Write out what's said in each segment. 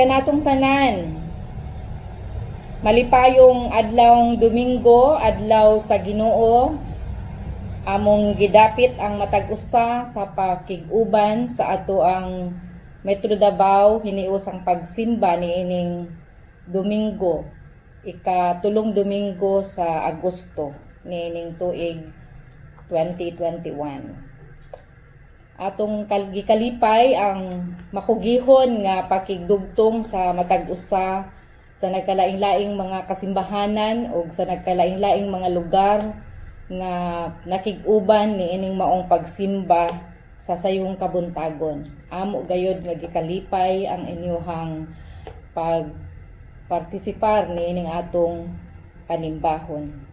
kanatong tanan. Malipayong adlawng Domingo, adlaw sa Ginoo, among gidapit ang matag usa sa pakig-uban sa ato ang Metro Davao hiniusang pagsimba niining Domingo, ikatulong Domingo sa Agosto niining tuig 2021. Atong gikalipay ang makugihon nga pakigdugtong sa matag usa sa nagkalaing-laing mga kasimbahanan o sa nagkalaing-laing mga lugar nga nakig-uban niining maong pagsimba sa sayong kabuntagon. Amo gayod nga gikalipay ang inyuhang pagpartisipar niining atong panimbahon.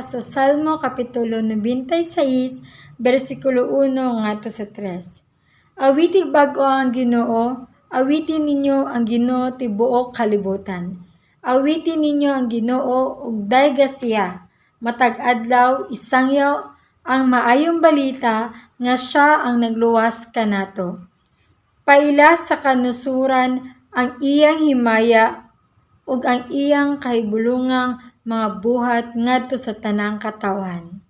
Sa Salmo Kapitulo 96, versikulo 1 ngadto sa 3. Awitig bag-o ang Ginoo, awitin ninyo ang Ginoo tibuok kalibutan. Awitin ninyo ang Ginoo ug dayga siya, matag adlaw isangyaw ang maayong balita nga siya ang nagluwas kanato. Paila sa kanusuran ang iyang himaya ug ang iyang kahibulungang mga buhat ngadto sa tanang katawan.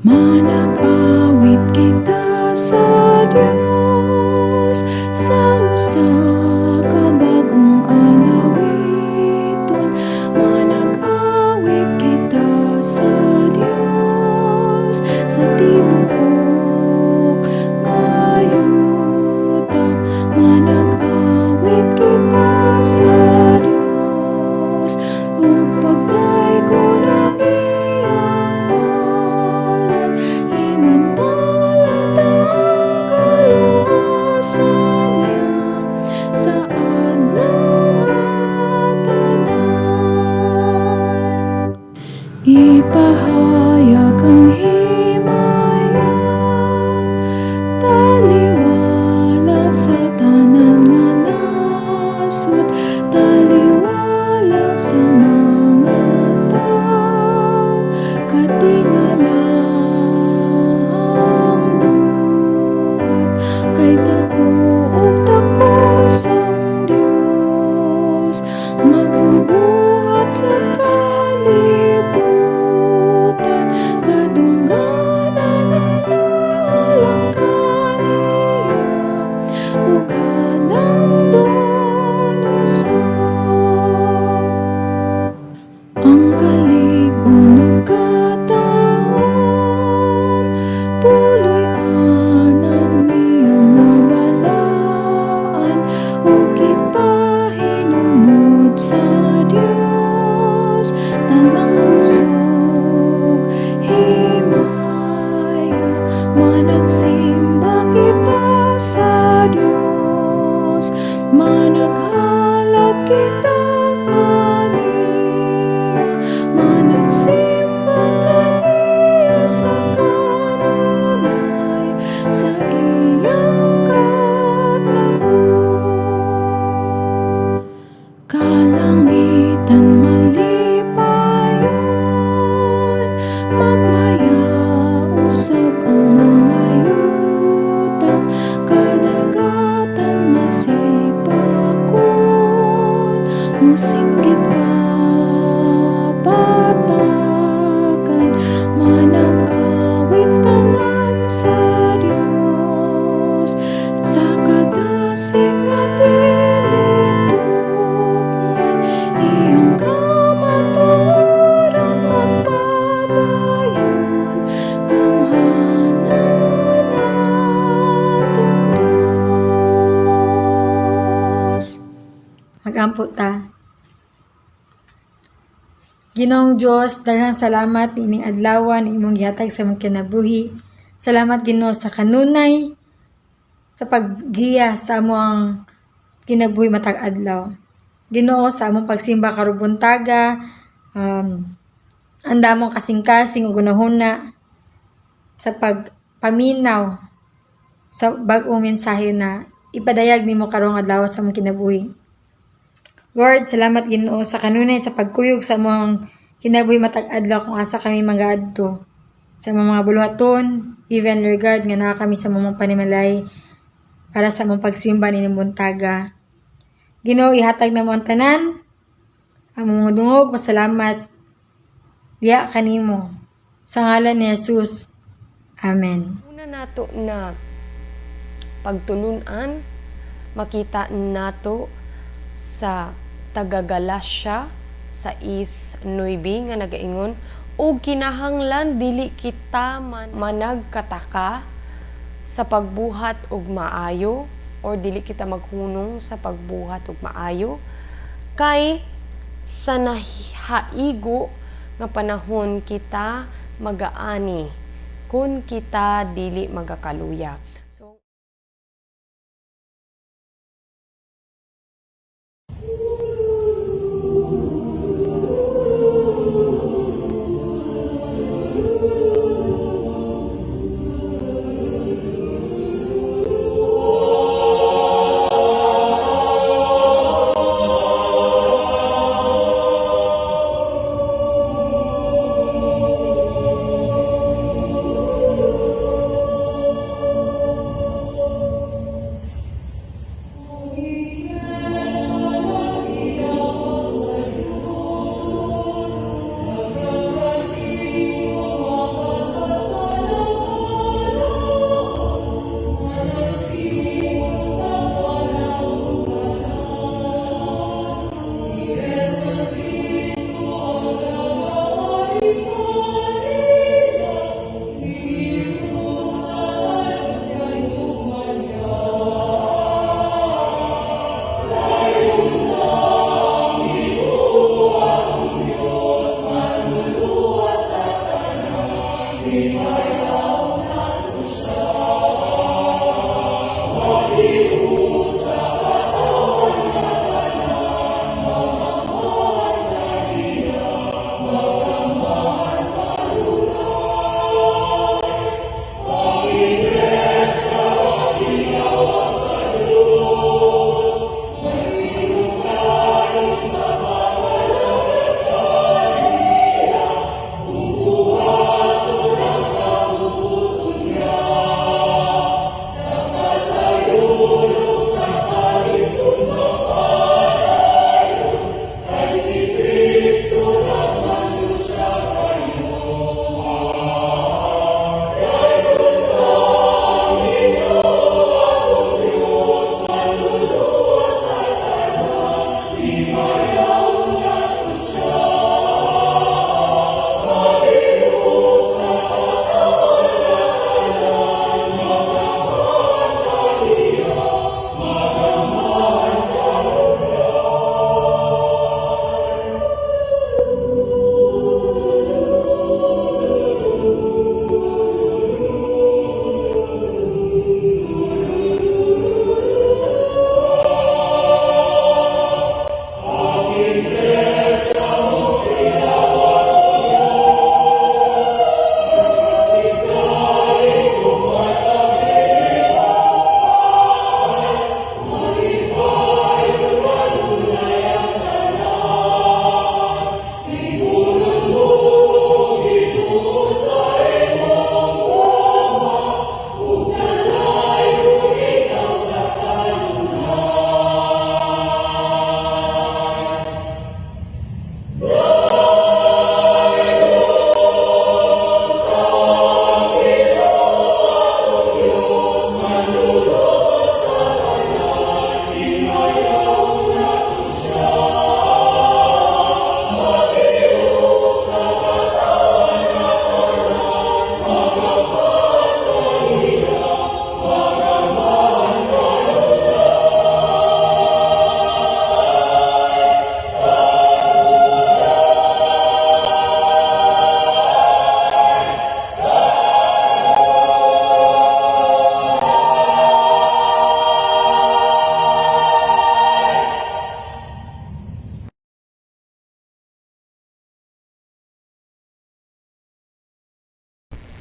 Manag-awit kita sa Dios sa usa ka bagong alawiton. Manag-awit kita sa Dios sa tibuok adlaw nga tanan. Ipahayag ang himaya, taliwala sa tanan nga nasud, taliwala sa mga tao, katingalahang buhat, kay dako ug dako sang Dios, magbubuhat sa kalibutan, kadungganan alang kaniya, ug halangdon usab. Ang kalig-on ug katahom, puloy anan niya nga balaan, ug ipahinungod sa Dios, tanang kusog himaya, managsimba kita sa Dios, managhalad kita kaniya, managsimba kaniya sa kanunay, sa iyang katahon. Kalangitan malipayon, magmaya usab ang mga yuta, kadagatan masipakon, musinggit ka patakan, manag-awit tanan sa Dios, sa kadasig nga dili tupngan, iyang kamatuoran magpadayon, gamhanan atong Dios. Magampo ta. Ginoong Diyos, daghang salamat ining adlaw na imong gihatag sa among kinabuhi. Salamat Ginoo sa kanunay, sa paggiya sa among kinabuhi matag adlaw. Ginoo, sa among pagsimba karong buntaga, anda mong kasing-kasing ug gunahuna sa pagpaminaw sa bag-ong mensahe na ipadayag nimo karong adlaw sa among kinabuhi. Lord, salamat Ginoo sa kanunay sa pagkuyog sa among kinabuhi matag adlaw kung asa kami magaadto sa mga buluhaton, even Lord God, nga naa kami sa among panimalay para sa among pagsimba nining buntaga. Ginoo, ihatag na mo ang tanan, among mga dungog, pasalamat diya kanimo sa ngalan ni Jesus. Amen. Una nato na pagtulunan, makita nato sa taga-Galasya sa 6:9 nga nagaingon, og kinahanglan dili kita managkataka sa pagbuhat og maayo, or dili kita maghunong sa pagbuhat og maayo, kay sa nahaigo nga panahon kita magaani kung kita dili magakaluya. So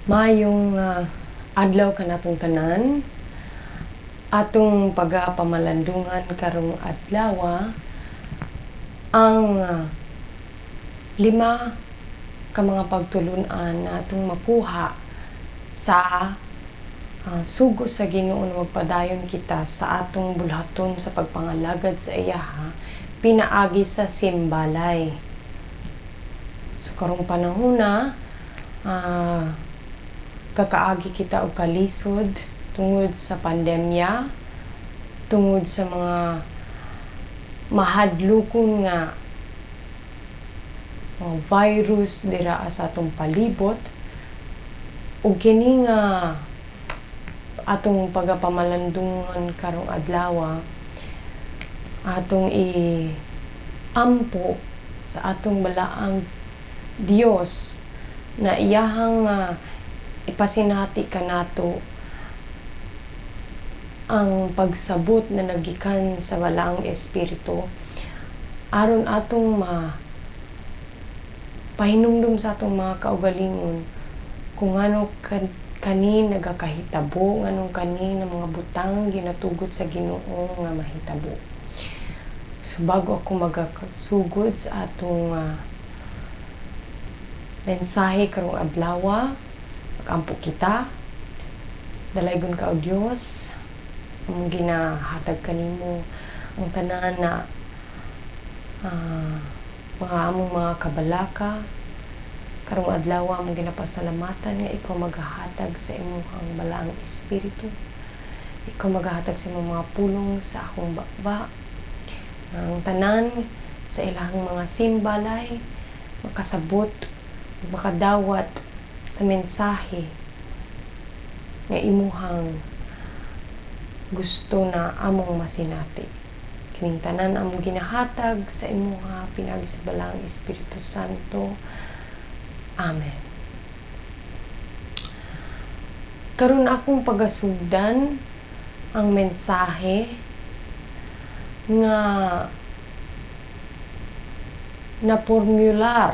Mayong adlaw kanatong tanan. Atong pagapamalandungan karong adlaw ang 5 ka mga pagtulun-an na atong makuha sa sugo sa Ginoo na magpadayon kita sa atong bulhaton sa pagpangalagad sa iya pinaagi sa simbalay. So karong panahon na kakaagi kita og kalisod tungod sa pandemya, tungod sa mga mahadlokon nga virus dira sa atong palibot, ug kini nga atong pagapamalandungan karong adlaw atong ampo sa atong balaang Dios na iyahang ipasinati kanato ang pagsabot na nagikan sa balaang espiritu aron atong pahinumdum sa atong mga kaugalingon kung ano kani nagakahitabo, nganong kani na mga butang ginatugot sa Ginoo nga mahitabo. So bago ako magakasugod sa atong mensahe karong adlaw, mag-ampo kita, dalaygon ka o Dios, ang ginahatag kanimo ang tanan na mga among mga kabalaka karong adlaw among ginapasalamatan nga ikaw maghahatag sa imong balaang espiritu, ikaw maghahatag sa imong mga pulong sa akong baba, ang tanan sa ilahang mga simbalay makasabot, makadawat sa mensahe nga imuhang gusto na among masinati. Kining tanan among ginahatag sa imuha pinagi sa balaang Espiritu Santo. Amen. Karon akong pagasugdan ang mensahe nga na formular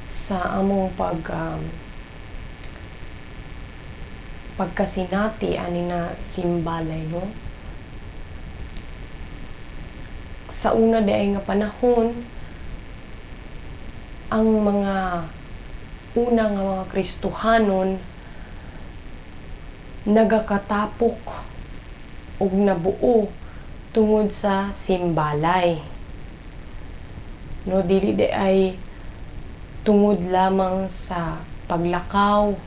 sa among pagkasinati ani na simbalay, no? Sa una day nga panahon, ang mga una nga mga Kristohanon nagakatapok og nabuo tungod sa simbalay. No, dili di ay tungod lamang sa paglakaw,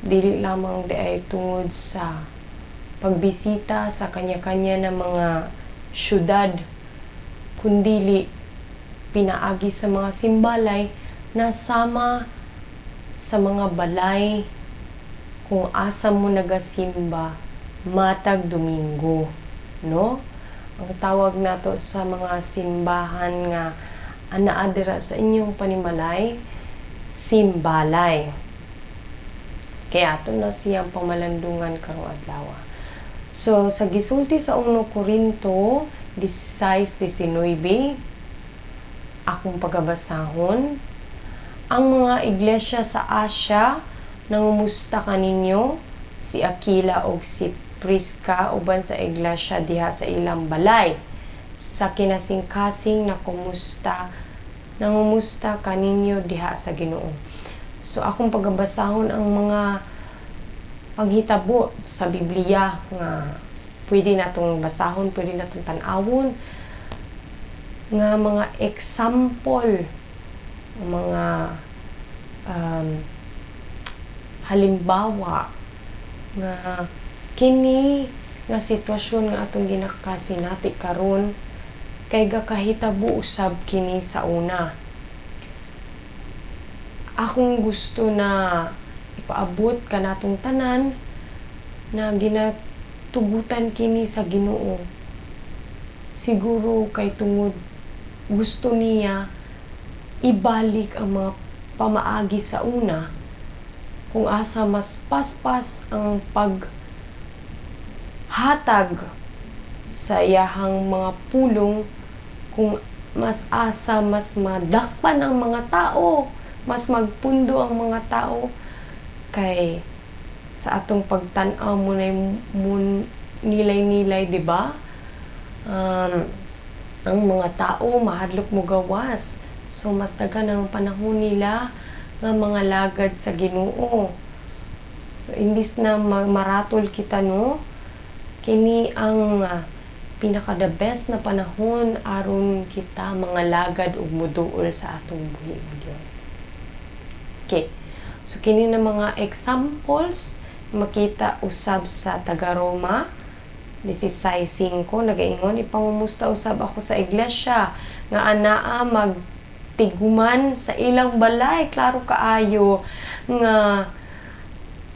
dili lamang di ay tungod sa pagbisita sa kanya-kanya na mga syudad, kundili pinaagi sa mga simbalay na sama sa mga balay kung asa mo nagasimba matag Domingo, no? Ang tawag nato sa mga simbahan nga anaa dira sa inyong panimalay, simbalay. Kaya ato na siyang pamalandungan karong adlaw. So sa gisulti sa 1 Corinto 16:19, akong pagabasahon, ang mga iglesia sa Asia nangumusta kaninyo, si Aquila o si Prisca uban sa iglesia diha sa ilang balay. Sa kinasing-kasing na nangumusta kaninyo diha sa Ginoo. So akong pagabasahon ang mga panghitabo sa Biblia nga pwede natong basahon, pwede natong tan-awon nga mga example, mga halimbawa nga kini nga sitwasyon nga atong ginakasinati karon kay gakahitabo usab kini sa una. Akong gusto na ipaabot kanatong tanan na ginatugutan kini sa Ginoo. Siguro kay tungod gusto niya ibalik ang mga pamaagi sa una kung asa mas paspas ang paghatag sa iyahang mga pulong, kung mas asa mas madakpan ang mga tao mas magpundo ang mga tao kay sa atong pagtan-aw mo nilay-nilay, di ba? Ang mga tao mahadlok mo gawas. So mas daghan ang panahon nila nga mga lagad sa Ginoo. So imbis na maratol kita, no, kini ang pinaka the best na panahon aron kita mga lagad ug muduol sa atong buhi nga Dios. Okay. So kini na mga examples makita usab sa taga-Roma 16:5 nagaingon, ipangumusta usab ako sa iglesia nga anaa magtiguman sa ilang balay. Klaro kaayo nga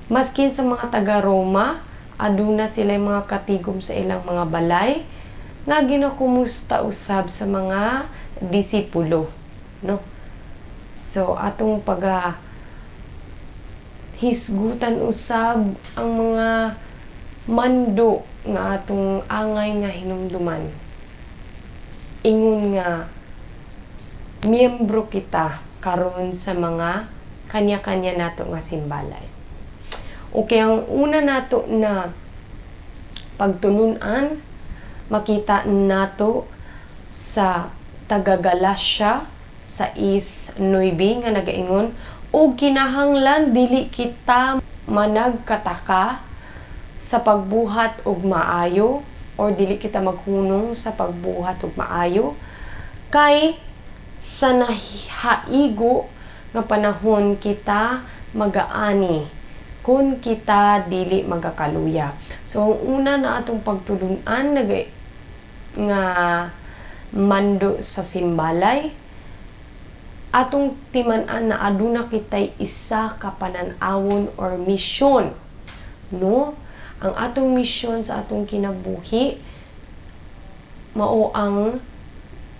maskin sa mga taga-Roma aduna sila mga katigom sa ilang mga balay nga ginakumusta usab sa mga disipulo, no? So atong hisgutan usab ang mga mando nga atong angay nga hinumduman. Ingon nga miyembro kita karon sa mga kanya-kanya nato nga simbalay. Okay, ang una nato na pagtulunan makita nato sa taga-Galasya sa 6:9 nga nagaingon, o kinahanglan dili kita managkataka sa pagbuhat og maayo, or dili kita maghunong sa pagbuhat og maayo, kay sa nahaigo nga panahon kita magaani kung kita dili magakaluya. So ang una na atong pagtulunan nga mando sa simbalay, atong timan-an na aduna kitay isa ka panan-awon or misyon, no? Ang atong misyon sa atong kinabuhi mao ang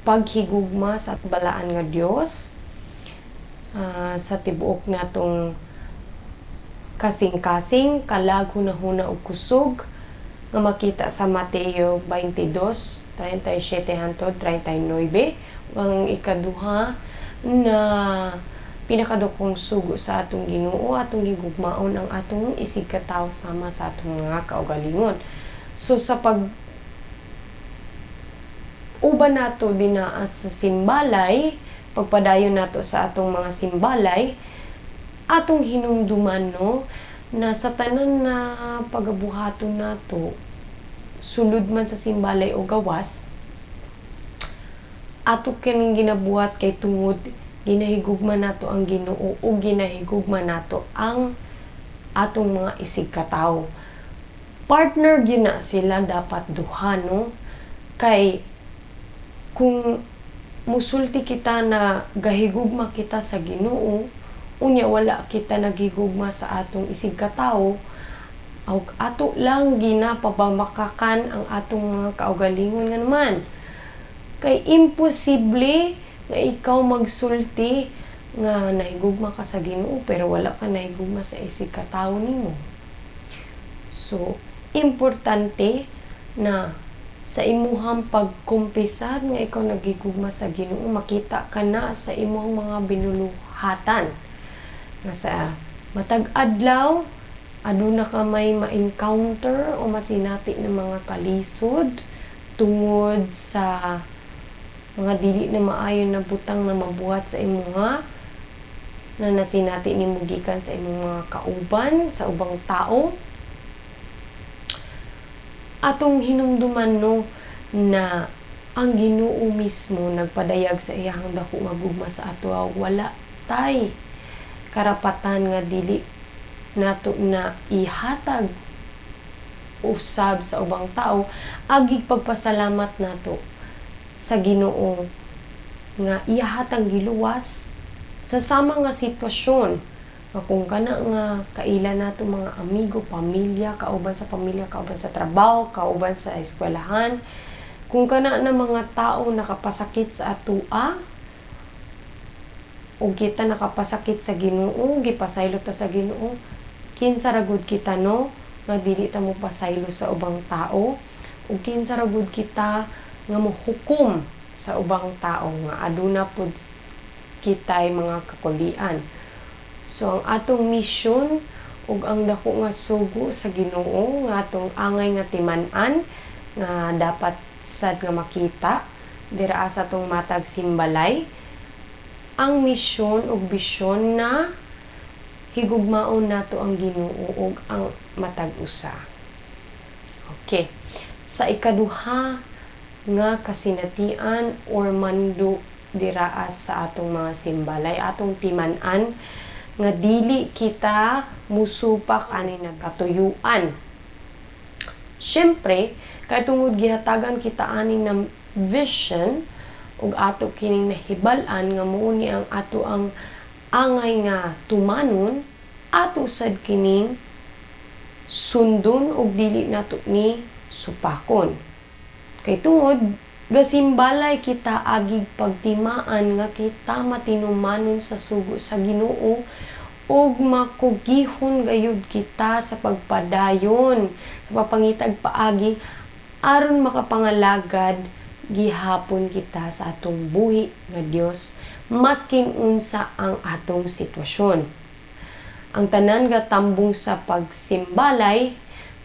paghigugma sa balaan nga Dios, sa tibuok natong kasing-kasing, kalag, hunahuna ug kusog nga makita sa Mateo 22:37-39. Ang ikaduha na pinakadukong sugo sa atong Ginoo, atong higugmaon ang atong isigkatawo sama sa atong mga kaugalingon. So sa uban nato dinaa sa simbalay, pagpadayon nato sa atong mga simbalay, atong hinumduman, no, na sa tanan na pagabuhaton nato, sulod man sa simbalay o gawas, ato kining ginabuhat kay tungod ginahigugma nato ang Ginoo o ginahigugma nato ang atong mga isigkatawo. Partner gyud na sila dapat duha, no? Kay kung musulti kita na gahigugma kita sa Ginoo, unya wala kita naghigugma sa atong isigkatawo, o ato lang ginapabamakakan ang atong mga kaugalingon nga naman. Kay imposible nga ikaw magsulti nga nahigugma ka sa Ginoo pero wala ka nahigugma sa isigkatawo nimo. So importante na sa imuhang pagkumpisad nga ikaw naghigugma sa Ginoo, makita ka na sa imuhang mga binuluhatan nga sa matag adlaw aduna ka may ma-encounter o masinati ng mga kalisod tungod sa mga dili na maayo na butang na mabuhat sa imuha na nasinati nimo gikan sa imong mga kauban sa ubang tao. Atong hinumduman, no, na ang Ginoo mismo nagpadayag sa iyang dako nga gugma sa ato, wala tay karapatan nga dili nato na ihatag usab sa ubang tao agig pagpasalamat nato sa Ginoo nga ihatag giluwas sa sama nga sitwasyon, kung kana nga kaila nato mga amigo, pamilya, kauban sa trabaho, kauban sa eskwelahan, kung kana na mga tao nakapasakit sa atua o kita nakapasakit sa Ginoo, gipasaylot ta sa Ginoo, kinsa ra gud kita, no, nga dili ta mo pasaylo sa ubang tao, o kinsa ra gud kita nga mohukom sa ubang tao nga aduna pud kitay mga kakulian. So ang atong mission ug ang dako nga sugo sa Ginoo nga atong angay nga timan-an nga dapat sad nga makita dira sa atong matag simbalay, ang mission ug bisyon na higugmaon nato ang Ginoo ug ang matag usa. Okay. Sa ikaduha nga kasinatian or mando dira sa atong mga simbalay, atong timan-an nga dili kita musupak ani nagkatuyuan. Syempre, kay tungod gihatagan kita ani ng vision ug ato kining nahibal-an nga mao ni ang ato ang angay nga tumanon, ato sad kining sundon ug dili nato ni supakon. Kay tungod gasimbalay kita agig pagtimaan nga kita matinumanon sa sugo sa Ginoo ug makugihon gayud kita sa pagpadayon sa papangitag paagi aron makapangalagad gihapon kita sa atong buhi nga Dios maskin unsa ang atong sitwasyon. Ang tanan nga tambong sa pagsimbalay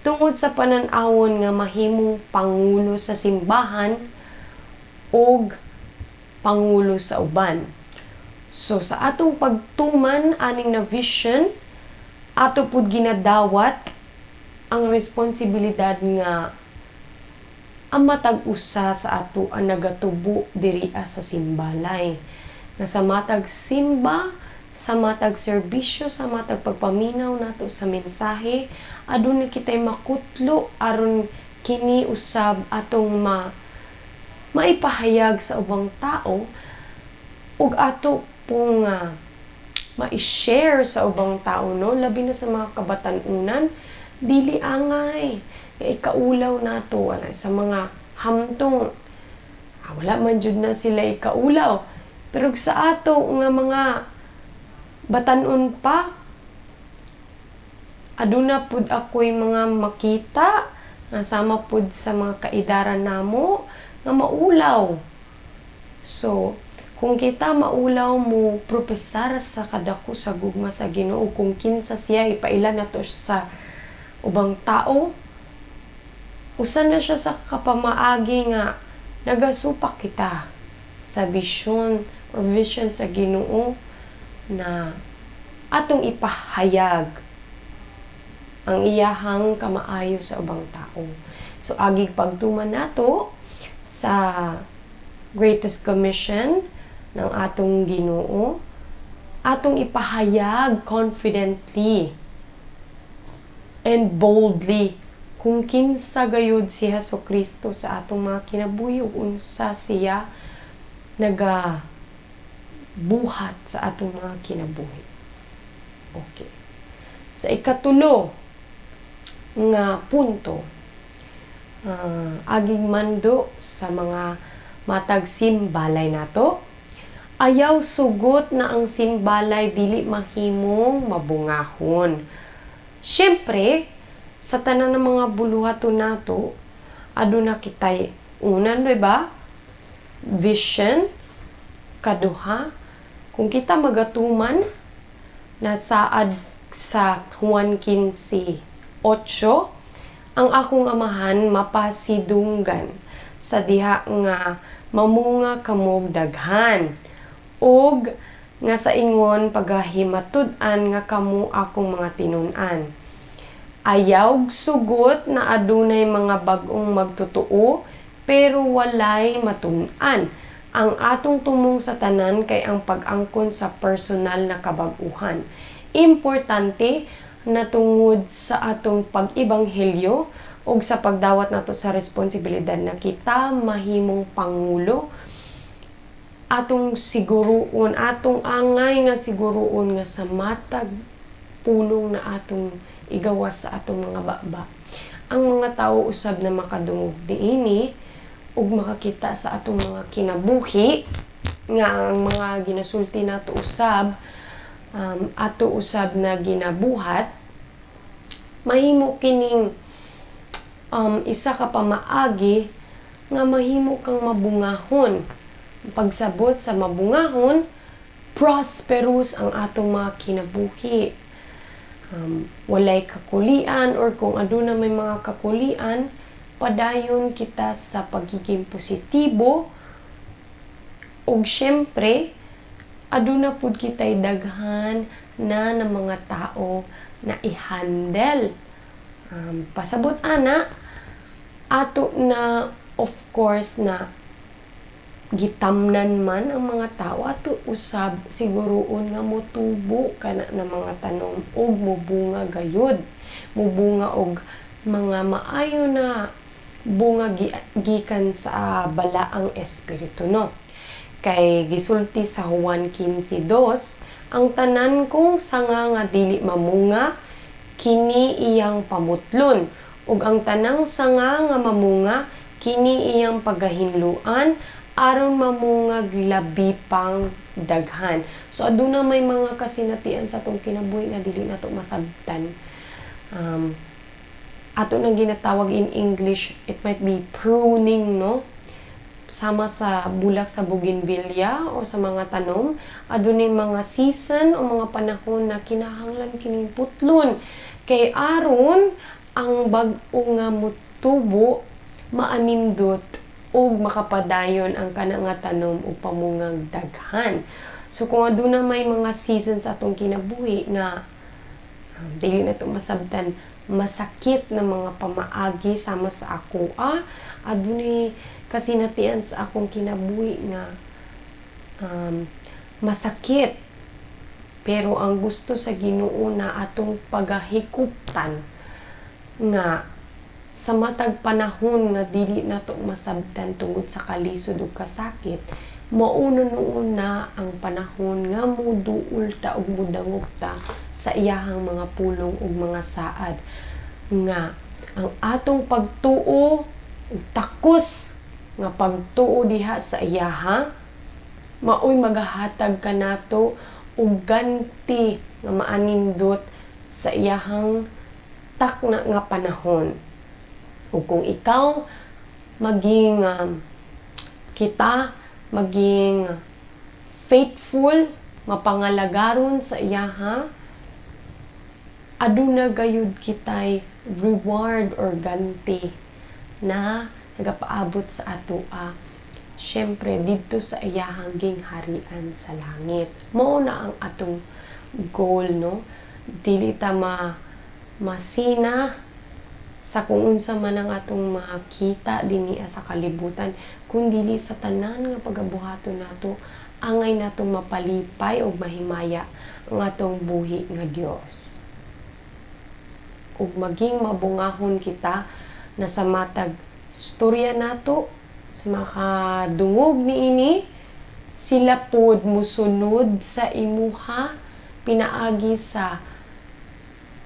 tungod sa panan-awon nga mahimong pangulo sa simbahan og pangulo sa uban. So sa atong pagtuman aning na vision, ato pud ginadawat ang responsibilidad nga ang matag usa sa ato ang nagatubo diri sa simbalay. Nga sa matag simba, sa matag serbisyo, sa matag pagpaminaw nato sa mensahe, aduna kitay makutlo aron kini usab atong maipahayag sa ubang tao ug ato pong ma-share sa ubang tao, no? Labi na sa mga kabatan-unan, dili angay nga ikaulaw nato wala sa mga hamtong wala man jud na sila ikaulaw, pero sa ato nga mga batan-on pa aduna pud ako'y mga makita nga sama pud sa mga kaidaran namo nga maulaw. So kung kita maulaw mo propesar sa kadako sa gugma sa Ginoo, kung kinsa siya ipailan nato sa ubang tao, usan na siya sa kapamaagi nga nagasupak kita sa vision or vision sa Ginoo na atong ipahayag ang iyahang kamaayo sa ubang tao. So agig pagtuman nato sa Greatest Commission ng atong Ginoo, atong ipahayag confidently and boldly kung kinsa gayud si Hesukristo sa atong mga kinabuhi ug unsa siya buhat sa atong mga kinabuhi. Okay. Sa ikatulo nga punto, aging mando sa mga matag simbalay nato, ayaw sugot na ang simbalay dili mahimong mabungahon. Syempre, sa tanan ng mga buluhaton nato, aduna kitay unan, diba? Vision, kaduha, kung kita magatuman na saad sa Juan 15:8, ang akong amahan mapasidunggan sa diha nga mamunga kamog daghan ug nga sa ingon pagahimatud-an nga kamo akong mga tinun-an. Ayaw sugot na adunay mga bag-ong magtotoo pero walay matun-an. Ang atong tumong sa tanan kay ang pag-angkon sa personal na kabag-uhan. Importante na tungod sa atong pag-ibanghelyo o sa pagdawat nato sa responsibilidad na kita mahimong pangulo, atong siguruon, atong angay nga siguruon nga sa matag pulong na atong igawas sa atong mga baba. Ang mga tao usab na makadungog diini ug makakita sa atong mga kinabuhi nga ang mga ginasulti nato usab ato usab na ginabuhat, mahimo kining isa ka pamaagi nga mahimo kang mabungahon. Pagsabot sa mabungahon, prosperous ang atong mga kinabuhi. Walay kakulian or kung aduna may mga kakulian, padayon kita sa pagiging positibo. Ug syempre, aduna pud kitay daghan na ng mga tao na i-handle. Pasabot ana, ato na of course na gitamnan man ang mga tao, ato usab siguroon nga motubo kana na mga tanom ug mubunga gayud, mubunga og mga maayo na bunga gikan sa balaang espiritu, no? Kay gisulti sa Juan 15:2, ang tanan kong sanga nga dili mamunga kini iyang pamutlon, ug ang tanang sanga nga mamunga kini iyang pagahinluan aron mamungag labi pang daghan. So aduna may mga kasinatian sa atong kinabuhi nga dili nato masabtan. Ato nang ginatawag in English, it might be pruning, no? Sama sa bulak sa bougainvillea o sa mga tanom, adunay mga season o mga panahon na kinahanglan kining putlon. Kay aron ang bag-o nga motubo maanindot ug makapadayon ang kana nga tanom ug pamungang daghan. So kung aduna may mga season sa atong kinabuhi nga dili na ito masabtan, masakit na mga pamaagi sama sa ako, adunay kasinatian sa akong kinabuhi nga masakit. Pero ang gusto sa Ginoo na atong pagahikuptan nga sa matag panahon nga dili nato masabtan tungod sa kalisod ug kasakit, mauno noon na ang panahon nga muduol ta ug mudangog ta sa iyahang mga pulong ug mga saad, nga ang atong pagtuo ug takos nga pagtuo diha sa iyaha maoy magahatag kanato ug ganti nga maanindot sa iyahang takna nga panahon. Ug kung ikaw maging kita maging faithful, mapangalagaron sa iyaha, aduna gayud kitay reward or ganti na nagapaabot sa atoa. Syempre didto sa iyahang gingharian sa langit. Mao na ang atong goal, no? Dili ta masina sa kung unsa man ang atong makita dinhi sa kalibutan, kundi sa tanan nga pagabuhaton nato, angay natong mapalipay o mahimaya ang atong buhi nga Dios. Ug maging mabungahon kita na sa matag storya nato, sa makadungog niini, sila pod musunod sa imuha pinaagi sa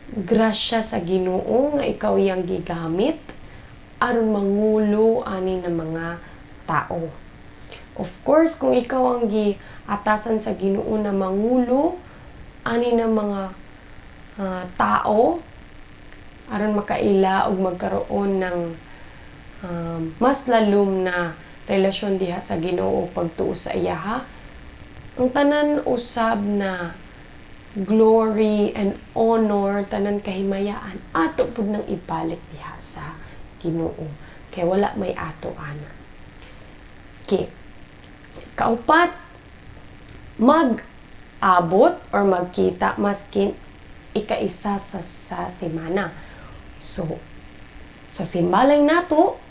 grasya sa Ginoo nga ikaw iyang gigamit aron mangulo ani ng mga tao. Of course, kung ikaw ang giatasan sa Ginoo na mangulo ani ng mga tao aron makaila ug magkaroon ng mas lalom na relasyon diha sa Ginoo pagtuo sa iyaha, ang tanan usab na glory and honor, tanan kahimayaan, ato pud nang ibalik diha sa Ginoo. Kay wala may ato ana. Okay. Kaupat, mag-abot or magkita maskin ika-isa sa semana. So, sa simbalay nato,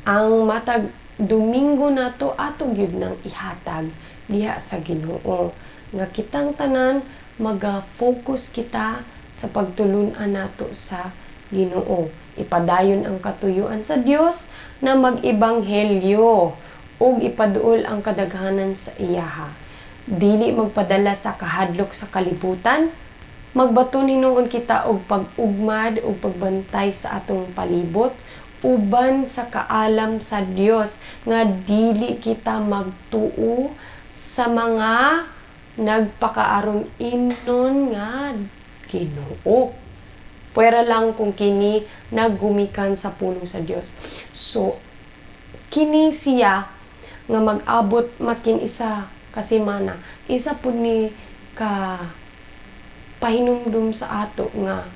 ang matag Domingo nato ato gyud nang ihatag diha sa Ginoo. Nga kitang tanan maga-focus kita sa pagtulun-an nato sa Ginoo. Ipadayon ang katuyuan sa Dios na mag-ebanghelyo ug ipaduol ang kadaghanan sa iyaha. Dili magpadala sa kahadlok sa kalibutan, magbato hinuon kita og pag-ugmad ug pagbantay sa atong palibot uban sa kaalam sa Dios nga dili kita magtuo sa mga nagpakaaron inon nga Ginoo. Pwera lang kung kini naggumikan sa pulong sa Dios. So, kini siya nga mag-abot maskin isa ka semana isa po ni ka pahinumdum sa ato nga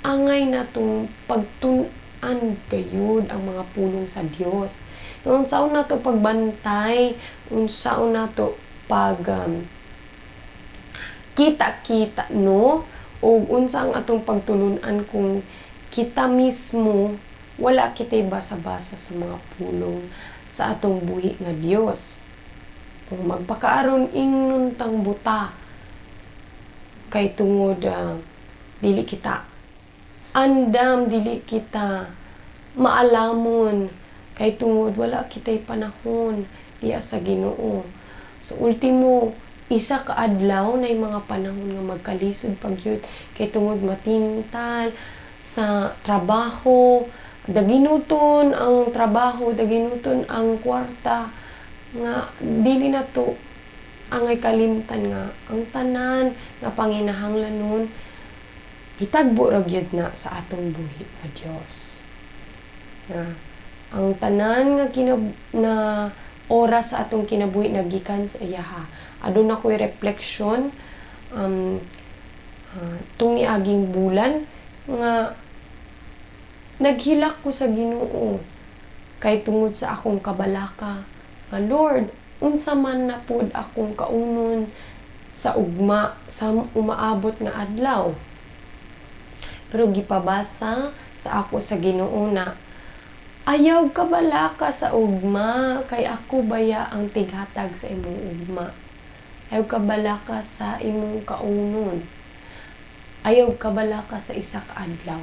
angay natong pagtun-an gayud ang mga pulong sa Dios. Unsaon nato pagbantay, unsaon nato pag kita-kita no, o unsa ang atong pagtulun-an kung kita mismo wala kitay basa-basa sa mga pulong sa atong buhi nga Dios. Kung magpakaaron ingnon tang buta kay tungod dili kita andam, dili kita maalamon kay tungod wala kitay panahon diya sa Ginoo. So ultimo isa ka adlaw na mga panahon nga magkalisod pagyud kay tungod matintal sa trabaho, daginuton ang trabaho, daginuton ang kwarta nga dili na to angay kalimtan nga ang tanan nga panginahanglanon hitagbo ra gyud na sa atong buhi nga Dios. Ang tanan nga na oras sa atong kinabuhi nagikan sa iyaha. Adun ako'y reflection tung niaging bulan nga naghilak ko sa Ginoo kay tungod sa akong kabalaka nga Lord, unsa man na pod akong kaunon sa ugma sa umaabot nga adlaw. Pero gipabasa sa ako sa Ginoo na ayaw ka balaka sa ugma kay ako baya ang tighatag sa imong ugma. Ayaw ka balaka sa imong kaunon. Ayaw ka balaka sa isa ka adlaw.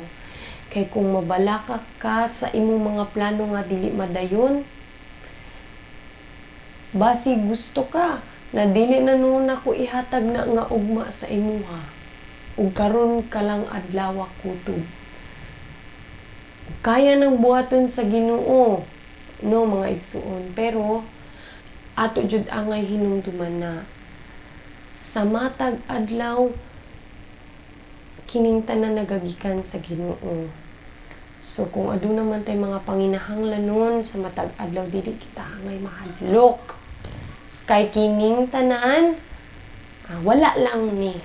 Kay kung mabalaka ka sa imong mga plano nga dili madayon, basi gusto ka na dili na nun ako ihatag na nga ugma sa imuha. Ug karon ka lang adlaw kutob. Kaya nang buhaton sa Ginoo, no mga igsuon. Pero ato jud angay hinumduman na sa matag adlaw kining tanan nagagikan sa Ginoo. So kung aduna man tay mga panginahanglanon sa matag adlaw dili kita angay mahadlok. Kay kining tanan wala lang ni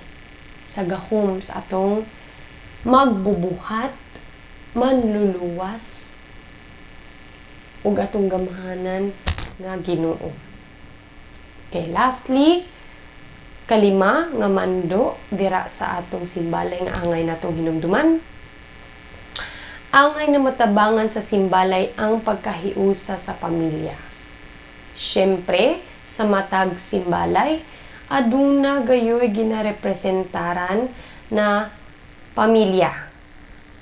sa gahom sa atong magbubuhat, manluluwas ug atong gamhanan nga Ginoo. Okay, lastly, kalima nga mando dira sa atong simbalay nga angay natong hinumduman. Angay na matabangan sa simbalay ang pagkahiusa sa pamilya. Syempre, sa matag simbalay, aduna gayoy ginarepresentaran na pamilya.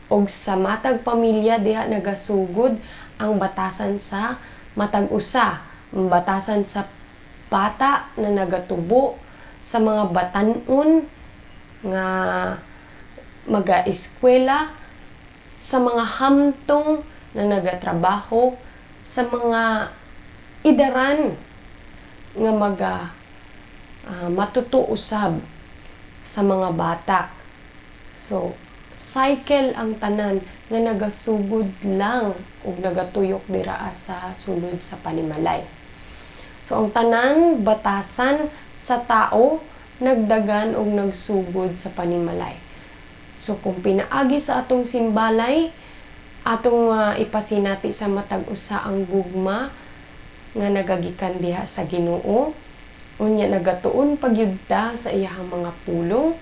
Og sa matag pamilya diha nagasugod ang batasan sa matag usa, ang batasan sa bata na nagatubo, sa mga batan-on nga maga-eskwela, sa mga hamtong na nagatrabaho, sa mga idaran nga matutuusab sa mga bata. So, cycle ang tanan nga nagasugod lang ug nagatuyok dira sa sulod sa panimalay. So, ang tanan batasan sa tao nagdagan og nagsugod sa panimalay. So, kung pinaagi sa atong simbalay, atong ipasinati sa matag usa ang gugma nga nagagikan diha sa Ginoo, unya nagatuon pagyudta sa iyahang mga pulong.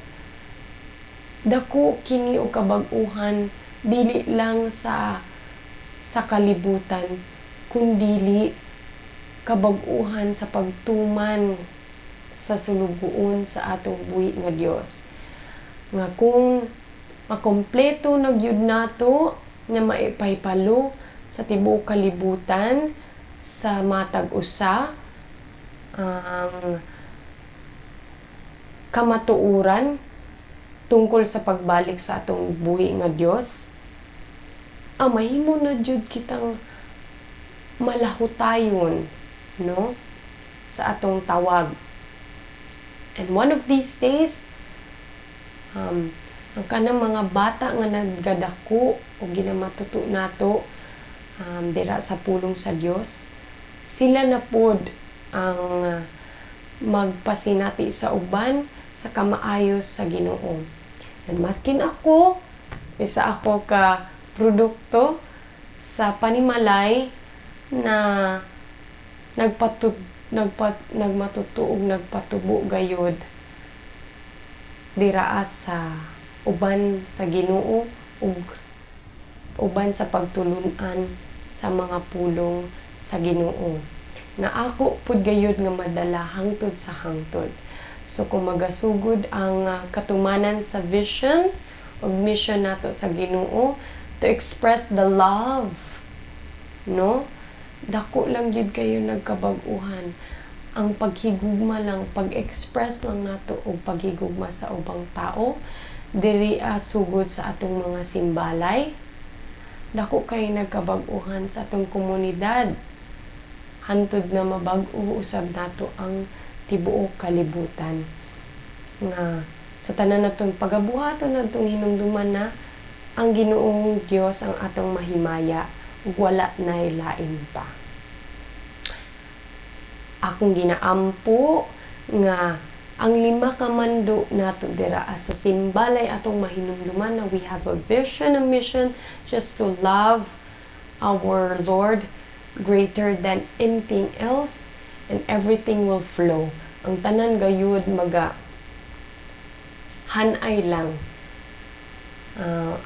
Dako kini og kabag-uhan dili lang sa kalibutan kundi kabag-uhan sa pagtuman sa sulugoon sa atong buhi nga Dios. Nga kung makompleto nagyud nato na maipaypalo sa tibuok kalibutan sa matag usa ang kamatuoran tungkol sa pagbalik sa atong buhi nga Dios, mahimo na jud kitang malahutayon, no, sa atong tawag. And one of these days, ang kanang mga bata nga naggadako o ginamatuto nato dira sa pulong sa Dios, sila na pod ang magpasinati sa uban sa kamaayos sa Ginoo. And maskin ako, isa ako ka produkto sa panimalay na nagmatutuog nagpatubo gayud diraas sa uban sa Ginoo ug uban sa pagtulunan sa mga pulong sa Ginoo nga ako pud gayud nga madala hangtod sa hangtod. So kung magasugod ang katumanan sa vision o mission nato sa Ginoo to express the love, no? Dako lang yun kayo nagkabag-uhan. Ang paghigugma lang, pag-express lang nato o paghigugma sa ubang tao, diri sugod sa atong mga simbalay. Dako kayo nagkabag-uhan sa atong komunidad. Hantod na mabag-o usab nato ang tibuok kalibutan. Nga sa tanan natong pagabuhaton natong hinumduman na ang Ginoong Dios ang atong mahimaya ug wala nay lain pa. Akong ginaampo nga ang 5 ka mando nato dira sa simbalay atong mahinumduman na we have a vision, a mission just to love our Lord greater than anything else, and everything will flow. Ang tanan gayud hanay lang.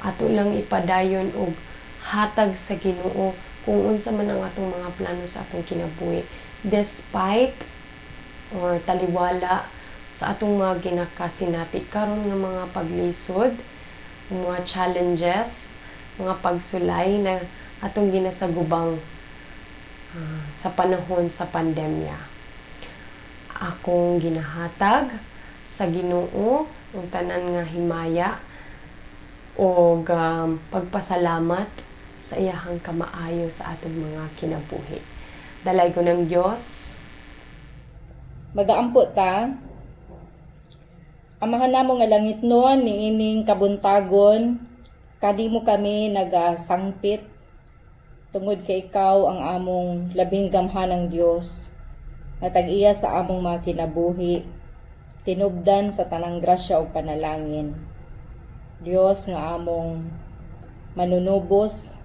Ato lang ipadayon og hatag sa Ginoo kung unsa man ang atong mga plano sa atong kinabuhi, despite or taliwala sa atong mga ginakasinati karon nga mga paglisod, mga challenges, mga pagsulay na atong ginasagubang sa panahon sa pandemya. Akong ginahatag sa Ginoo ang tanan nga himaya o pagpasalamat sa iyahang kamaayo sa atong mga kinabuhi. Dalay ko ng Diyos. Magaampo ta. Amahan namo nga langit noon ni ining kabuntagon, kadimo kami nagasangpit tungod kay ikaw ang among labing gamhanang Dios nga tag-iya sa among mga kinabuhi, tinubdan sa tanang grasya ug panalangin. Dios nga among manunubos,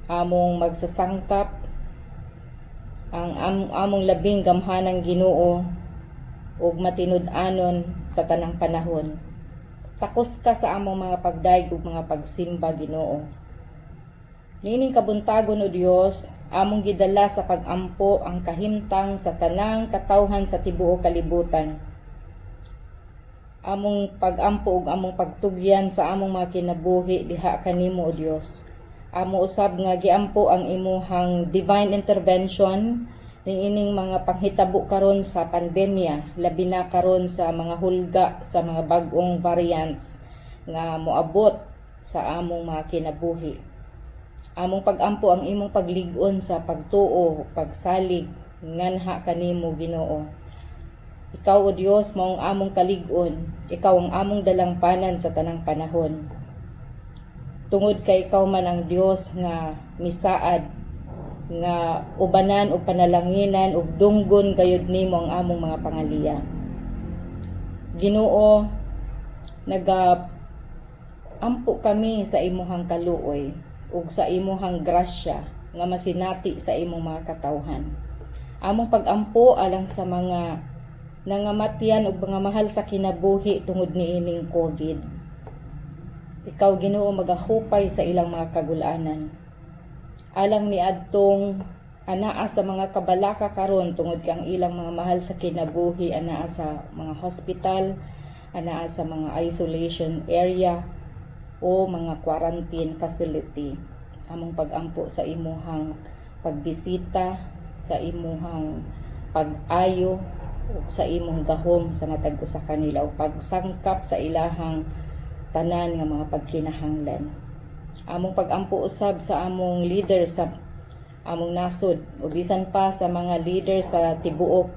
among magsasangkap, ang among labing gamhanang Ginoo ug matinud-anon sa tanang panahon. Takos ka sa among mga pagdaig ug mga pagsimba, Ginoo. Nining kabuntagon o Dios, among gidala sa pag-ampo ang kahimtang sa tanang katawhan sa tibuok kalibutan. Among pag-ampo ug among pagtugyan sa among mga kinabuhi diha kanimo o Dios. Amo usab nga giampo ang imuhang divine intervention niining mga panghitabo karon sa pandemya, labi na karon sa mga hulga sa mga bag-ong variants nga moabot sa among mga kinabuhi. Among pag-ampo ang imong paglig-on sa pagtuo, pagsalig nganha kanimo Ginoo. Ikaw o Dios mao ang among kalig-on, ikaw ang among dalangpanan sa tanang panahon. Tungod kay ikaw man ang Dios nga misaad, nga ubanan o panalanginan ug dunggon gayud nimo ang among mga pangaliya. Ginoo, ampo kami sa imuhang kaluoy ug sa imuhang grasya nga masinati sa imong mga katawhan. Among pag-ampo alang sa mga nangamatyan ug mga mahal sa kinabuhi tungod niining COVID. Ikaw Ginoo magahupay sa ilang mga kagulanan. Alang ni adtong anaa sa mga kabalaka karon tungod kang ilang mga mahal sa kinabuhi, anaa sa mga hospital, anaa sa mga isolation area o mga quarantine facility. Among pag-ampo sa imuhang pagbisita, sa imuhang pag-ayo sa imong gahom sa matag usa kanila o pagsangkap sa ilahang tanan nga mga pagkinahanglan. Among pag-ampo usab sa among leader sa among nasod o bisan pa sa mga leader sa tibuok,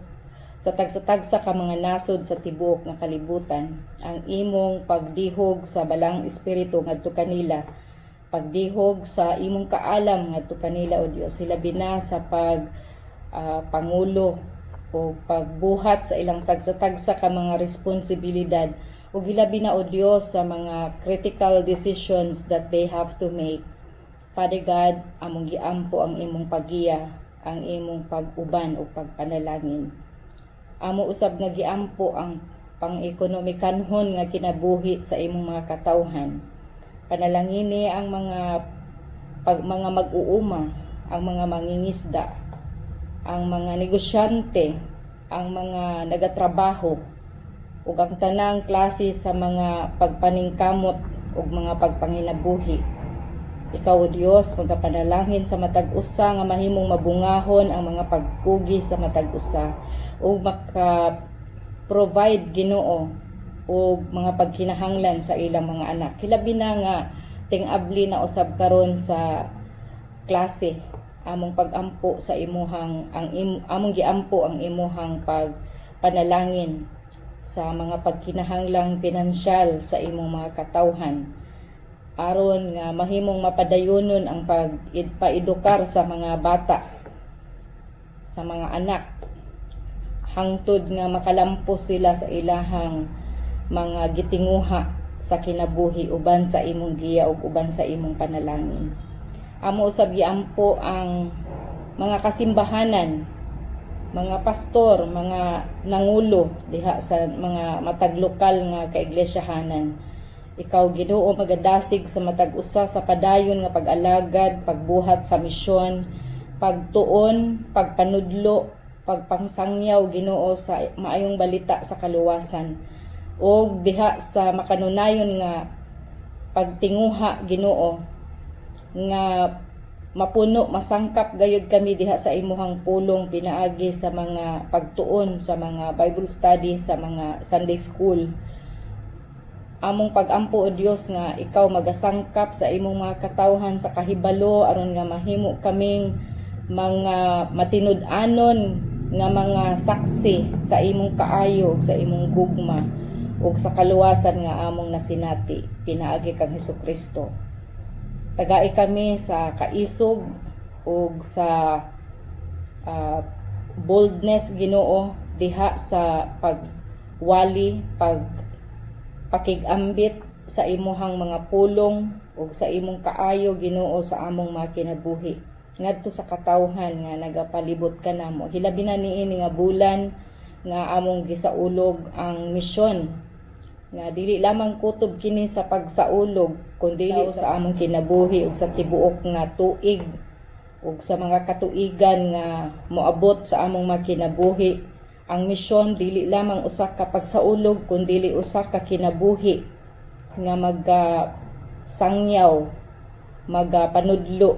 sa tagsa-tagsa ka mga nasod sa tibuok nga kalibutan. Ang imong pagdihog sa balang espiritu ngadto kanila, pagdihog sa imong kaalam ngadto kanila o Dios, sila bina sa pangulo o pagbuhat sa ilang tagsa-tagsa ka mga responsibilidad ug hilabi na o Dios sa mga critical decisions that they have to make. Father God, among giampo ang imong pagiya, ang imong pag-uban o pagpanalangin. Amo usab nga giampo ang pang-ekonomikanhon nga kinabuhi sa imong mga katawhan. Panalangini ang mga mag-uuma, ang mga mangingisda, ang mga negosyante, ang mga nagatrabaho, ug ang tanang klase sa mga pagpaningkamot ug mga pagpanginabuhi. Ikaw o Dios, magapanalangin sa matag usa nga mahimong mabungahon ang mga pagkugi sa matag usa ug maka-provide Ginoo og mga pagkinahanglan sa ilang mga anak. Hilabi na nga ting-abli na usab karon sa klase among pagampo sa imuhang among giampo ang imuhang pagpanalangin sa mga pagkinahanglang pinansyal sa imong mga katawhan aron nga mahimong mapadayonon ang pag-edukar sa mga bata, sa mga anak, hangtod nga makalampos sila sa ilahang mga gitinguha sa kinabuhi uban sa imong giya ug uban sa imong panalangin. Amo usab giampo ang mga kasimbahanan, mga pastor, mga nangulo diha sa mga matag lokal nga kaiglesiyahanan. Ikaw Ginoo magadasig sa matag usa sa padayon nga pag-alagad, pagbuhat sa misyon, pagtuon, pagpanudlo, pagpangsangyaw Ginoo sa maayong balita sa kaluwasan. O diha sa makanunayon nga pagtinguha Ginoo nga mapuno, masangkap gayud kami diha sa imuhang pulong pinaagi sa mga pagtuon, sa mga Bible study, sa mga Sunday school. Among pagampo o Dios nga ikaw magasangkap sa imong mga katawhan sa kahibalo aron nga mahimo kaming mga matinud-anon nga mga saksi sa imong kaayo, sa imong gugma ug sa kaluwasan nga among nasinati pinaagi kang Hesukristo. Tagai kami sa kaisog ug sa boldness Ginoo diha sa pagwali, pakigambit sa imuhang mga pulong ug sa imong kaayo Ginoo sa among mga kinabuhi ngadto sa katawhan nga nagapalibot kanamo. Hilabi na niini nga bulan nga among gisaulog ang misyon nga dili lamang kutob kini sa pagsaulog kundi sa among kinabuhi ug sa tibuok nga tuig ug sa mga katuigan nga moabot sa among mga kinabuhi. Ang misyon dili lamang usa ka pagsaulog kundi dili usa ka kinabuhi nga sangyaw, panudlo,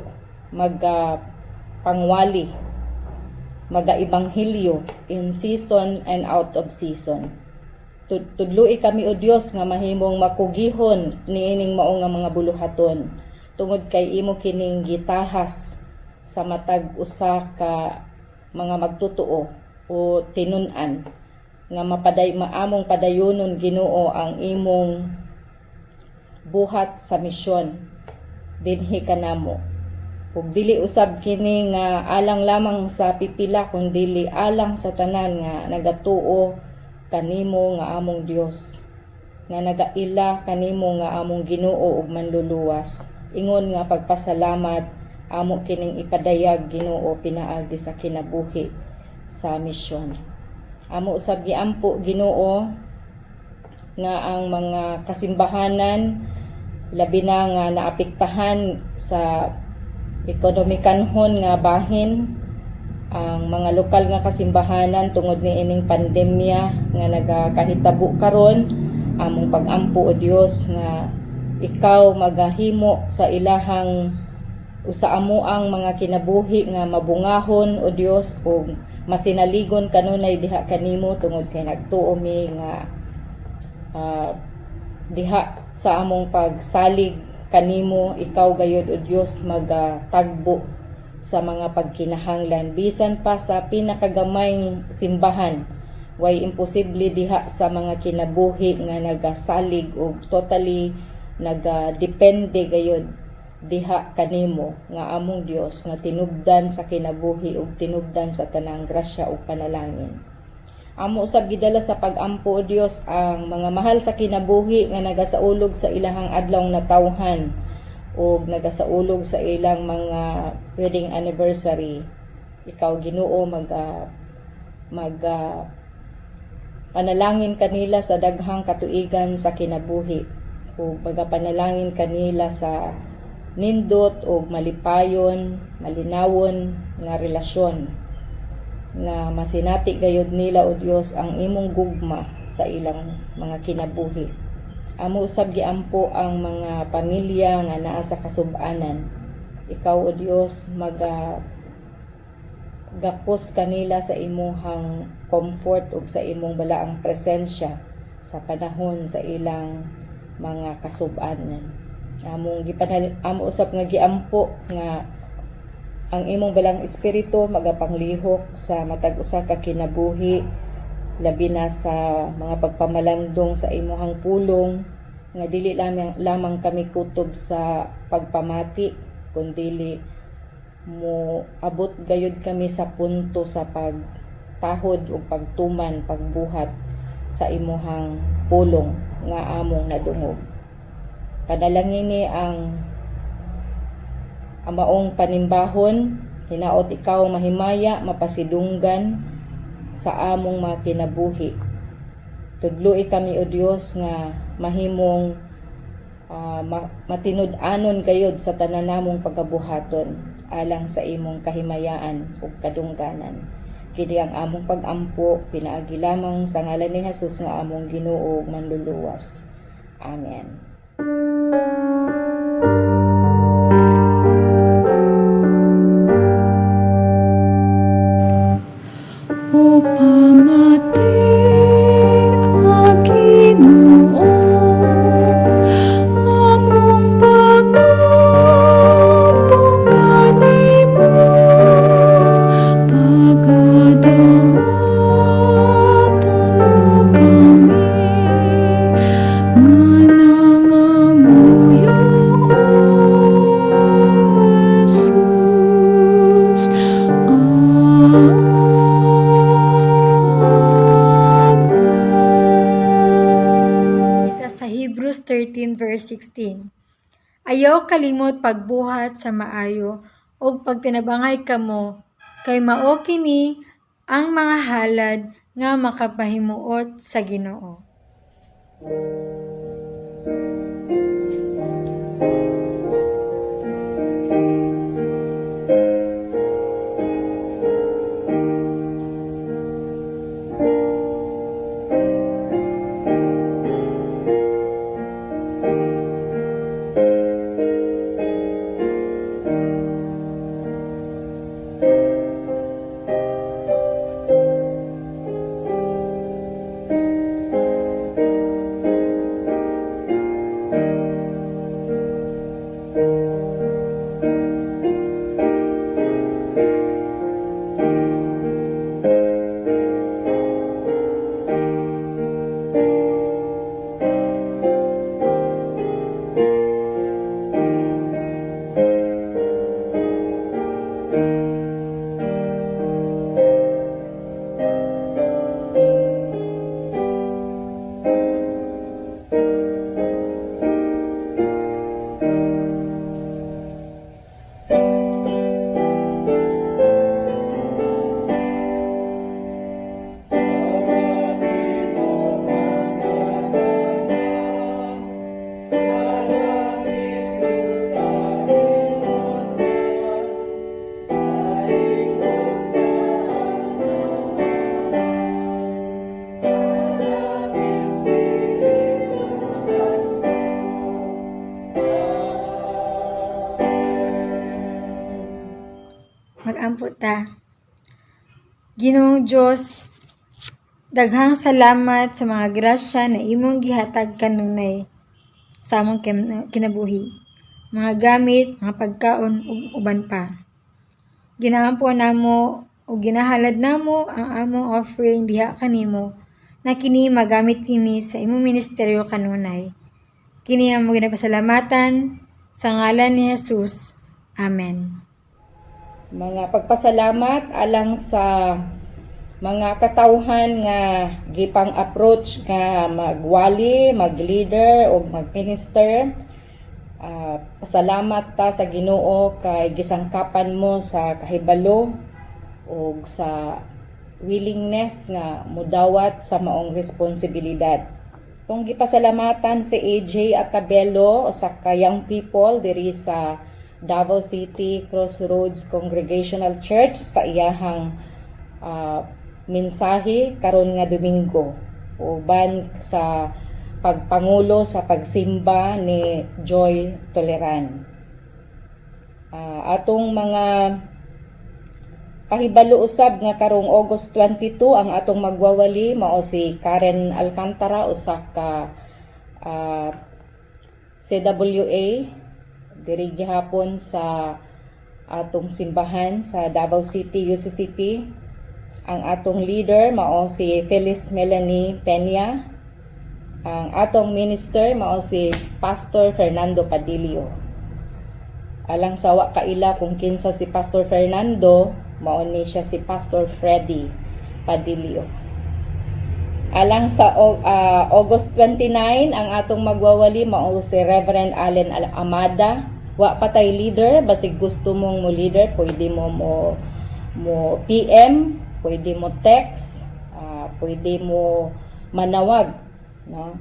pangwali, ebanghelyo in season and out of season. Tudloi kami o Dios nga mahimong makugihon niining mao nga mga buluhaton tungod kay imo kining gitahas sa matag usa ka mga magtutuo o tinun-an nga maamong padayonon Ginoo ang imong buhat sa misyon dinhi kanamo. Ug dili usab kini nga alang lamang sa pipila kundi alang sa tanan nga nagatuo kanimo nga among Dios, nga nagaila kanimo nga among Ginoo ug manluluwas. Ingon nga pagpasalamat amo kining ipadayag Ginoo pinaagi sa kinabuhi sa misyon. Amo usab giampo Ginoo nga ang mga kasimbahanan labi na nga naapektahan sa ekonomikanhon nga bahin, ang mga lokal nga kasimbahanan tungod ni ining pandemya nga nagakahitabo karon. Among pagampo o Dios nga ikaw magahimo sa ilahang usa amo ang mga kinabuhi nga mabungahon o Dios ug masinaligon kanunay diha kanimo tungod kay nagtuo mi nga diha sa among pagsalig kanimo ikaw gayud o Dios magtagbo sa mga pagkinahanglan bisan pa sa pinakagamay simbahan. Way imposible diha sa mga kinabuhi nga nagasalig og totally nagadepende gayud diha kanimo nga among Dios nga tinubdan sa kinabuhi ug tinubdan sa tanang grasya ug panalangin. Amo usab gidala sa pag-ampo o Dios ang mga mahal sa kinabuhi nga nagasaulog sa ilahang adlaw na tawhan ug nagasaulog sa ilang mga wedding anniversary. Ikaw Ginoo panalangin kanila sa daghang katuigan sa kinabuhi ug magapanalangin kanila sa nindot ug malipayon, malinawon nga relasyon nga masinati gayud nila o Dios ang imong gugma sa ilang mga kinabuhi. Amo usab giampo ang mga pamilya nga naa sa kasub-anan. Ikaw o Dios gapos kanila sa imong comfort ug sa imong balaang presensya sa panahon sa ilang mga kasub-anan. Amo usab nga giampo nga ang imong balang espiritu magapanglihok sa matag usa ka kinabuhi, labi na sa mga pagpamalandong sa imong pulong nga dili lamang kami kutob sa pagpamati kundi mo abot gayud kami sa punto sa pagtahod o pagtuman, pagbuhat sa imuhang pulong nga among nadungog. Panalangin ni ang maong panimbahon, hinaot ikaw mahimaya, mapasidunggan sa among mga kinabuhi. Tudloi kami o Dios nga mahimong matinud-anon gayud sa tanan namong pagabuhaton alang sa imong kahimayaan ug kadungganan. Kini ang among pag-ampo pinaagi lamang sa ngalan ni Hesus nga among Ginoo ug manluluwas. Amen. O pamati a Ginoo, among pag-ampo kanimo, pagadawaton mo kami, nga nangamuyo o Jesus. Ita sa Hebrews 13 verse 16. Ayaw kalimot pagbuhat sa maayo o pagtinabangay kamo, kay mao kini ang mga halad nga makapahimuot sa Ginoo. Mag-ampo ta. Ginoong Diyos, daghang salamat sa mga grasya na imong gihatag kanunay sa among kinabuhi. Mga gamit, mga pagkaon, ug uban pa. Ginaampo namo o ginahalad namo ang among offering diha kanimo na kini magamit kini sa imong ministeryo kanunay. Kini among ginapasalamatan Sa ngalan ni Jesus. Amen. Mga pagpasalamat alang sa mga katawhan nga gipang approach nga magwali, mag-leader o mag-minister. Pasalamat ta sa Ginoo kay gisangkapan mo sa kahibalo o sa willingness nga mudawat sa maong responsibilidad. Kung gipasalamatan si AJ Atabelo sa young people diri sa Davao City Crossroads Congregational Church sa iyahang mensahe karon nga Domingo uban sa pagpangulo sa pagsimba ni Joy Toleran. Atong mga pahibalo usab nga karong August 22 ang atong magwawali mao si Karen Alcantara usa ka CWA diri gihapon sa atong simbahan sa Davao City UCCP. Ang atong leader mao si Phyllis Melanie Peña. Ang atong minister mao si Pastor Fernando Padillo. Alang sawa kaila kung kinsa si Pastor Fernando, mao ni siya si Pastor Freddy Padillo. Alang sa August 29, ang atong magwawali mao si Reverend Allen Amada. Wa patay leader, basig gusto mong mo leader, pwede mo PM, pwede mo text, pwede mo manawag, no?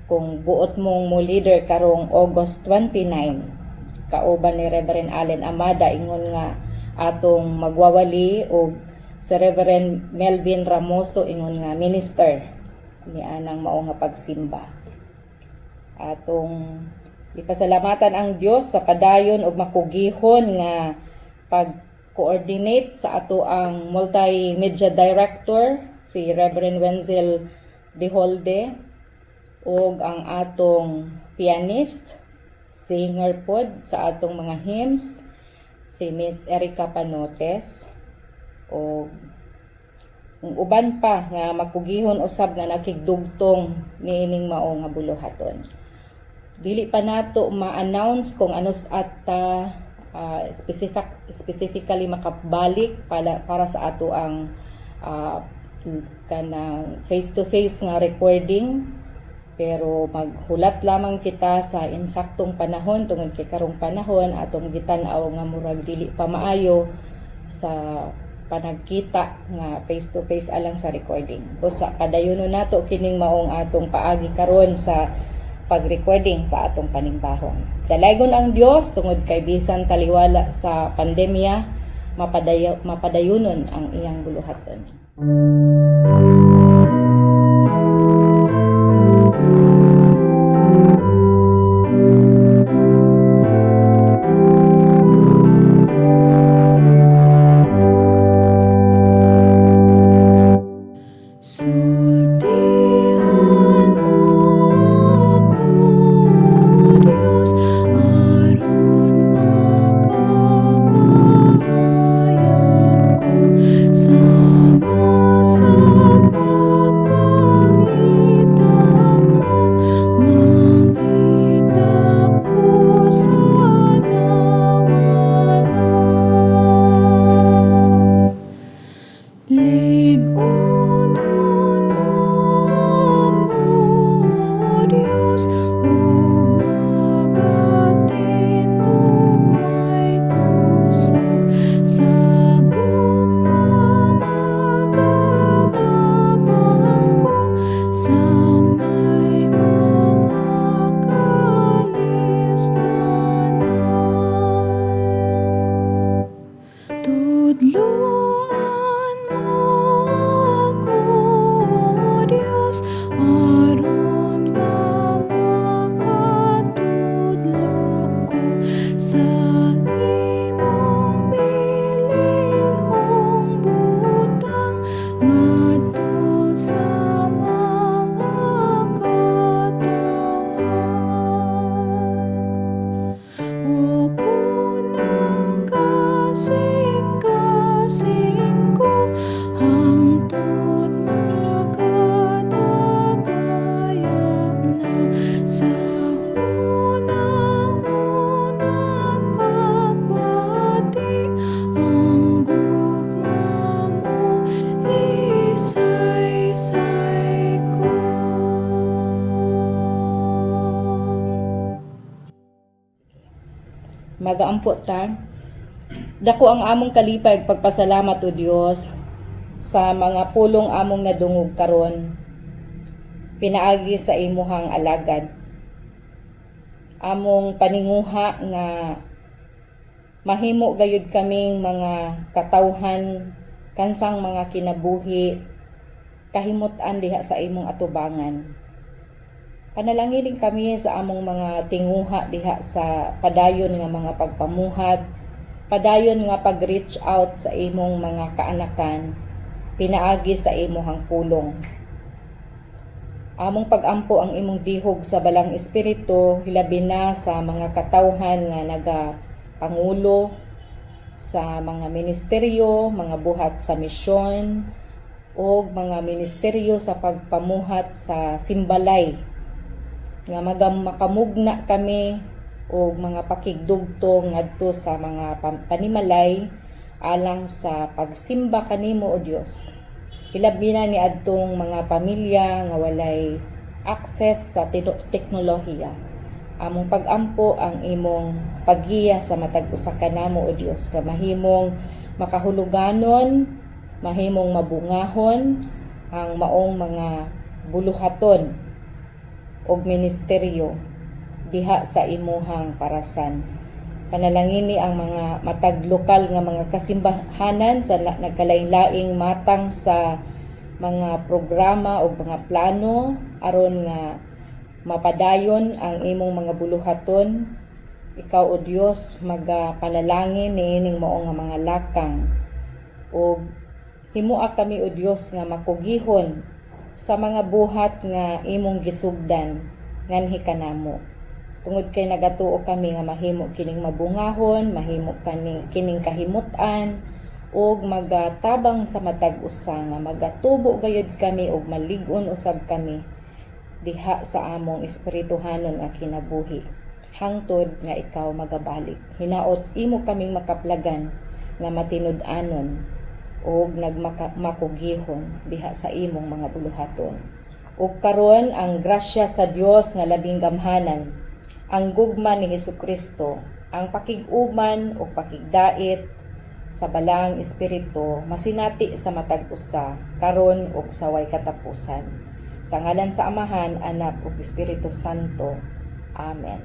Kung buot mong mo leader karong August 29, kauban ni Reverend Allen Amada ingon nga atong magwawali o si Reverend Melvin Ramoso ingon nga minister ni anang mao nga pagsimba. Atong ipasalamatan ang Dios sa padayon ug makugihon nga pag-coordinate sa ato ang multimedia director si Reverend Wenzel De Holde ug ang atong pianist, singer pod sa atong mga hymns si Miss Erica Panotes o uban pa nga makugihon usab nga nakigdugtong niining mao nga buluhaton. Dili pa nato ma-announce kung ano at specifically makabalik para sa ato ang kanang face-to-face nga recording, pero maghulat lamang kita sa insaktong panahon tungod kay karong panahon atong gitan-aw nga murag dili pa maayo sa panagkita nga face-to-face alang sa recording. Busa padayonon nato kining maong atong paagi karon sa pag-recording sa atong panimbahon. Dalaygon ang Dios tungod kay bisan taliwala sa pandemya mapadayonon ang iyang buluhaton. Sultihan mo ako, Diyos, aron makapahayag ko sama sa pagpangita mo, mangita ko sa nawalan. Ligunon Magaampo ta. Dako ang among kalipay pagpasalamat o Dios sa mga pulong among nadungog karon. Pinaagi sa imuhang alagad. Among paninguha nga mahimo gayud kaming mga katawhan kansang mga kinabuhi kahimut-an diha sa imong atubangan. Panalangin kami sa among mga tinguha diha sa padayon nga mga pagpamuhat, padayon nga pag-reach out sa imong mga kaanakan, pinaagi sa imong pulong. Among pagampo ang imong dihog sa balang espiritu, hilabi na sa mga katawhan nga nagapangulo sa mga ministeryo, mga buhat sa misyon, o mga ministeryo sa pagpamuhat sa simbalay nga makamugna kami o mga pakigdugtong ngadto sa mga panimalay alang sa pagsimba kanimo o Dios. Hilabi na ni adtong mga pamilya nga walay access sa teknolohiya. Among pagampo ang imong paggiya sa matag usa kanamo o Dios nga mahimong makahuluganon, mahimong mabungahon ang maong mga buluhaton og ministeryo diha sa imuhang parasan. Panalangini ang mga matag lokal nga mga kasimbahanan sa nagkalain-laing matang sa mga programa o mga plano aron nga mapadayon ang imong mga buluhaton. Ikaw o Dios magapanalangin niining mao nga mga lakang o himua kami o Dios nga makugihon sa mga buhat nga imong gisugdan nganhi kanamo. Tungod kay nagatuo kami nga mahimo kining mabungahon, mahimo kining kahimutan, ug magatabang sa matag usa nga magatubo gayud kami ug malig-on usab kami diha sa among espirituhanon nga kinabuhi. Hangtod nga ikaw magabalik. Hinaot imo kaming makaplagan nga matinud-anon ug nagmakugihon diha sa imong mga buluhaton. Ug karon ang grasya sa Dios nga labing gamhanan, ang gugma ni Hesukristo, ang pakig-uman o pakigdait sa balang espiritu masinati sa matag usa karon ug sa way katapusan. Sa ngalan sa Amahan, Anak ug Espiritu Santo. Amen.